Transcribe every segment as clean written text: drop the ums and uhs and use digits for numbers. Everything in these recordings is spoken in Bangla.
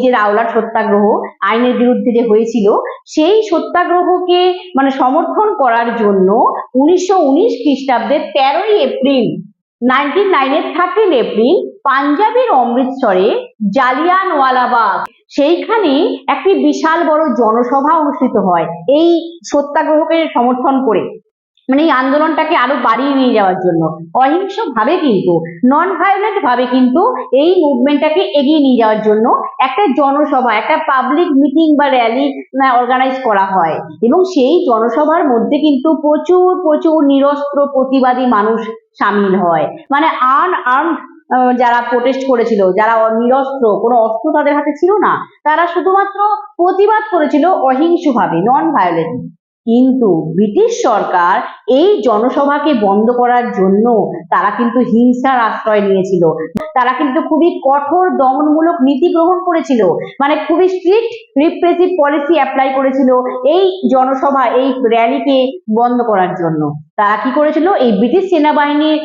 যে রাওলাট সত্যাগ্রহ আইনের বিরুদ্ধে যে হয়েছিল, সেই সত্যাগ্রহকে মানে সমর্থন করার জন্য 1919 খ্রিস্টাব্দের 13ই এপ্রিল 13 এপ্রিল পাঞ্জাবের অমৃতসরে জালিয়ানওয়ালাবাগ সেইখানে একটি বিশাল বড় জনসভা অনুষ্ঠিত হয় এই সত্যাগ্রহকে সমর্থন করে, মানে এই আন্দোলনটাকে আরো বাড়িয়ে নিয়ে যাওয়ার জন্য অহিংস ভাবে কিন্তু নন ভায়োলেন্ট ভাবে কিন্তু এই মুভমেন্টটাকে এগিয়ে নিয়ে যাওয়ার জন্য একটা জনসভা, একটা পাবলিক মিটিং বা র্যালি অর্গানাইজ করা হয়। এবং সেই জনসভার মধ্যে কিন্তু প্রচুর প্রচুর নিরস্ত্র প্রতিবাদী মানুষ সামিল হয়, মানে আনআর্মড যারা প্রোটেস্ট করেছিল, যারা নিরস্ত্র, কোনো অস্ত্র তাদের হাতে ছিল না, তারা শুধুমাত্র প্রতিবাদ করেছিল অহিংসভাবে, নন ভায়োলেন্ট। কিন্তু ব্রিটিশ সরকার এই জনসভাকে বন্ধ করার জন্য তারা কিন্তু হিংসার আশ্রয় নিয়েছিল। তারা কিন্তু খুবই কঠোর দমনমূলক নীতি গ্রহণ করেছিল, মানে খুবই স্ট্রিক্ট রিপ্রেসিভ পলিসি অ্যাপ্লাই করেছিল এই জনসভা, এই র্যালিকে বন্ধ করার জন্য। তারা কি করেছিল, এই ব্রিটিশ সেনাবাহিনীর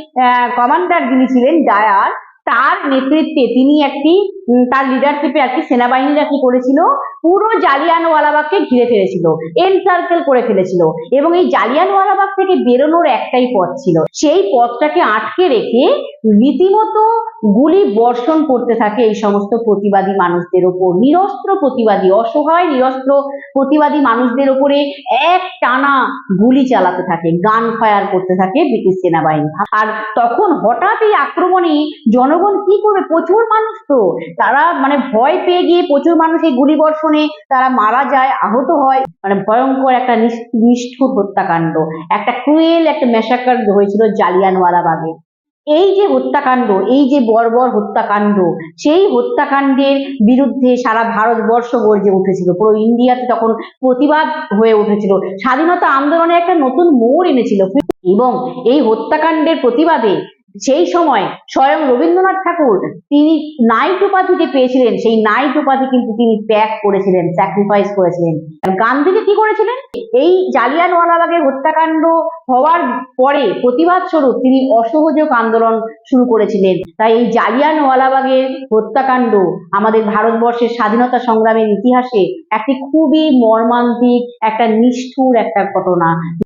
কমান্ডার যিনি ছিলেন ডায়ার, তার নেতৃত্বে তিনি তার লিডারশিপে সেনাবাহিনীরা কি করেছিল, পুরো জালিয়ানওয়ালাবাগকে ঘিরে ফেলেছিল, এনসার্কেল করে ফেলেছিল। এবং এই জালিয়ানওয়ালাবাগ থেকে বেরোনোর একটাই পথ ছিল, সেই পথটাকে আটকে রেখে রীতিমতো গুলি বর্ষণ করতে থাকে এই সমস্ত প্রতিবাদী মানুষদের ওপর। নিরস্ত্র প্রতিবাদী, অসহায় নিরস্ত্র প্রতিবাদী মানুষদের ওপরে এক টানা গুলি চালাতে থাকে, গান ফায়ার করতে থাকে ব্রিটিশ সেনাবাহিনী। আর তখন হঠাৎ এই আক্রমণে জনগণ কি করবে, প্রচুর মানুষ তো, তারা মানে ভয় পেয়ে গিয়ে প্রচুর মানুষ এই গুলি বর্ষণে তারা মারা যায়, আহত হয়। মানে ভয়ঙ্কর একটা নিষ্ঠুর হত্যাকাণ্ড, একটা ক্রুয়েল একটা ম্যাসাকার হয়েছিল জালিয়ানওয়ালাবাগে। এই যে হত্যাকাণ্ড, এই যে বর্বর হত্যাকাণ্ড, সেই হত্যাকাণ্ডের বিরুদ্ধে সারা ভারতবর্ষ গর্জে উঠেছিল, পুরো ইন্ডিয়াতে তখন প্রতিবাদ হয়ে উঠেছিল, স্বাধীনতা আন্দোলনে একটা নতুন মোড় এনেছিল। এবং এই হত্যাকাণ্ডের প্রতিবাদে সেই সময় স্বয়ং রবীন্দ্রনাথ ঠাকুর তিনি নাইট উপাধি যে পেয়েছিলেন, সেই নাইট উপাধি কিন্তু তিনি ত্যাগ করেছিলেন, স্যাক্রিফাইস করেছিলেন। গান্ধীজি কি করেছিলেন, এই জালিয়ানওয়ালাবাগের হত্যাকাণ্ড হওয়ার পরে প্রতিবাদ স্বরূপ তিনি অসহযোগ আন্দোলন শুরু করেছিলেন। তাই এই জালিয়ানওয়ালাবাগের হত্যাকাণ্ড আমাদের ভারতবর্ষের স্বাধীনতা সংগ্রামের ইতিহাসে একটি খুবই মর্মান্তিক, একটা নিষ্ঠুর একটা ঘটনা।